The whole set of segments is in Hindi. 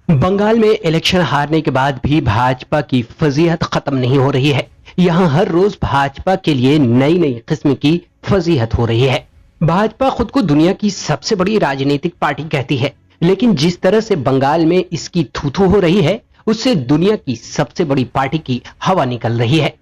बंगाल में इलेक्शन हारने के बाद भी भाजपा की फजीहत खत्म नहीं हो रही है। यहाँ हर रोज भाजपा के लिए नई नई किस्म की फजीहत हो रही है। भाजपा खुद को दुनिया की सबसे बड़ी राजनीतिक पार्टी कहती है, लेकिन जिस तरह से बंगाल में इसकी थू-थू हो रही है, उससे दुनिया की सबसे बड़ी पार्टी की हवा निकल रही है।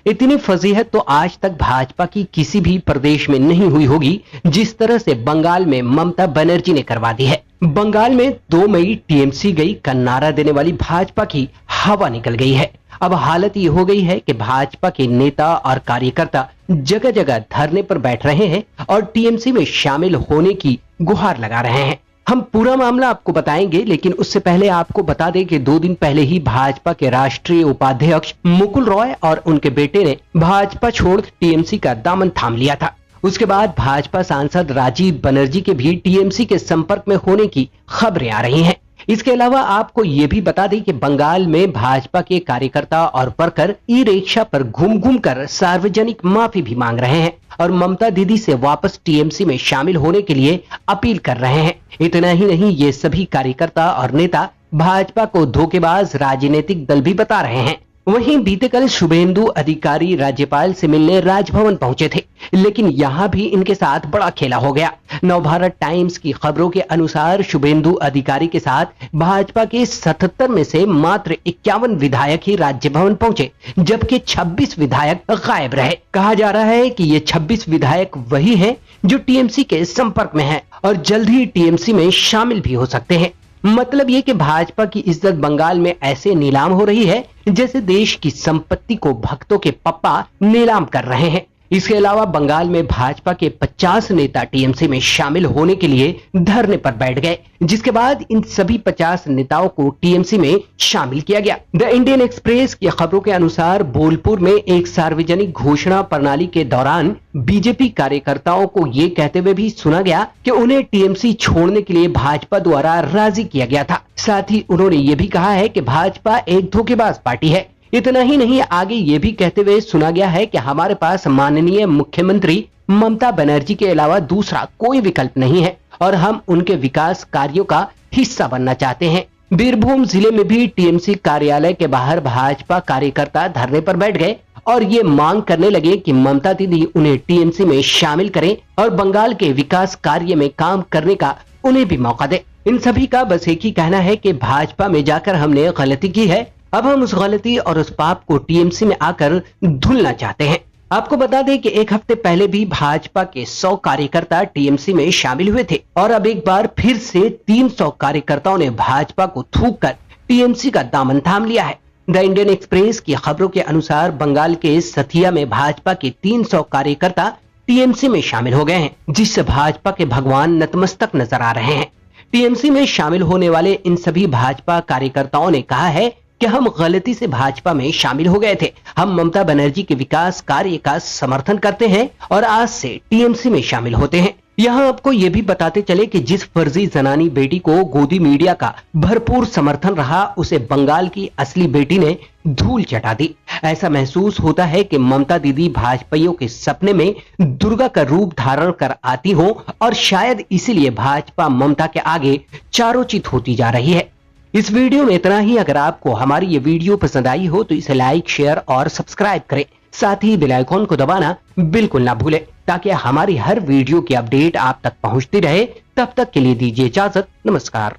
इतनी फजीहत तो आज तक भाजपा की किसी भी प्रदेश में नहीं हुई होगी, जिस तरह से बंगाल में ममता बनर्जी ने करवा दी है। बंगाल में 2 मई टीएमसी गई का नारा देने वाली भाजपा की हवा निकल गई है। अब हालत ये हो गई है कि भाजपा के नेता और कार्यकर्ता जगह जगह धरने पर बैठ रहे हैं और टीएमसी में शामिल होने की गुहार लगा रहे हैं। हम पूरा मामला आपको बताएंगे, लेकिन उससे पहले आपको बता दें कि 2 दिन पहले ही भाजपा के राष्ट्रीय उपाध्यक्ष मुकुल रॉय और उनके बेटे ने भाजपा छोड़ टीएमसी का दामन थाम लिया था। उसके बाद भाजपा सांसद राजीव बनर्जी के भी टीएमसी के संपर्क में होने की खबरें आ रही हैं। इसके अलावा आपको ये भी बता दें कि बंगाल में भाजपा के कार्यकर्ता और वर्कर ई रिक्शा पर घूम घूम कर सार्वजनिक माफी भी मांग रहे हैं और ममता दीदी से वापस टीएमसी में शामिल होने के लिए अपील कर रहे हैं। इतना ही नहीं, ये सभी कार्यकर्ता और नेता भाजपा को धोखेबाज राजनीतिक दल भी बता रहे हैं। वहीं बीते कल शुभेंदु अधिकारी राज्यपाल से मिलने राजभवन पहुंचे थे, लेकिन यहां भी इनके साथ बड़ा खेला हो गया। नवभारत टाइम्स की खबरों के अनुसार शुभेंदु अधिकारी के साथ भाजपा के 77 में से मात्र 51 विधायक ही राज्यभवन पहुंचे, जबकि 26 विधायक गायब रहे। कहा जा रहा है कि ये 26 विधायक वही हैं जो टीएमसी के संपर्क में हैं और जल्द ही टीएमसी में शामिल भी हो सकते हैं। मतलब ये कि भाजपा की इज्जत बंगाल में ऐसे नीलाम हो रही है जैसे देश की संपत्ति को भक्तों के पप्पा नीलाम कर रहे हैं। इसके अलावा बंगाल में भाजपा के 50 नेता टीएमसी में शामिल होने के लिए धरने पर बैठ गए, जिसके बाद इन सभी 50 नेताओं को टीएमसी में शामिल किया गया। द इंडियन एक्सप्रेस की खबरों के अनुसार बोलपुर में एक सार्वजनिक घोषणा प्रणाली के दौरान बीजेपी कार्यकर्ताओं को ये कहते हुए भी सुना गया कि उन्हें टीएमसी छोड़ने के लिए भाजपा द्वारा राजी किया गया था। साथ ही उन्होंने ये भी कहा है कि भाजपा एक धोखेबाज पार्टी है। इतना ही नहीं, आगे ये भी कहते हुए सुना गया है कि हमारे पास माननीय मुख्यमंत्री ममता बनर्जी के अलावा दूसरा कोई विकल्प नहीं है और हम उनके विकास कार्यों का हिस्सा बनना चाहते हैं। बीरभूम जिले में भी टीएमसी कार्यालय के बाहर भाजपा कार्यकर्ता धरने पर बैठ गए और ये मांग करने लगे कि ममता दीदी उन्हें टीएमसी में शामिल करें और बंगाल के विकास कार्य में काम करने का उन्हें भी मौका दे। इन सभी का बस एक ही कहना है कि भाजपा में जाकर हमने गलती की है, अब हम उस गलती और उस पाप को टीएमसी में आकर धुलना चाहते हैं। आपको बता दें कि एक हफ्ते पहले भी भाजपा के 100 कार्यकर्ता टीएमसी में शामिल हुए थे और अब एक बार फिर से 300 कार्यकर्ताओं ने भाजपा को थूक कर टीएमसी का दामन थाम लिया है। द इंडियन एक्सप्रेस की खबरों के अनुसार बंगाल के सथिया में भाजपा के 300 कार्यकर्ता टीएमसी में शामिल हो गए हैं, जिससे भाजपा के भगवान नतमस्तक नजर आ रहे हैं। टीएमसी में शामिल होने वाले इन सभी भाजपा कार्यकर्ताओं ने कहा है कि हम गलती से भाजपा में शामिल हो गए थे। हम ममता बनर्जी के विकास कार्य का समर्थन करते हैं और आज से टीएमसी में शामिल होते हैं। यहाँ आपको ये भी बताते चले कि जिस फर्जी जनानी बेटी को गोदी मीडिया का भरपूर समर्थन रहा, उसे बंगाल की असली बेटी ने धूल चटा दी। ऐसा महसूस होता है कि ममता दीदी भाजपाइयों के सपने में दुर्गा का रूप धारण कर आती हो और शायद इसीलिए भाजपा ममता के आगे चारोचित होती जा रही है। इस वीडियो में इतना ही। अगर आपको हमारी ये वीडियो पसंद आई हो तो इसे लाइक, शेयर और सब्सक्राइब करें। साथ ही बेल आइकॉन को दबाना बिल्कुल ना भूलें, ताकि हमारी हर वीडियो की अपडेट आप तक पहुंचती रहे। तब तक के लिए दीजिए इजाजत। नमस्कार।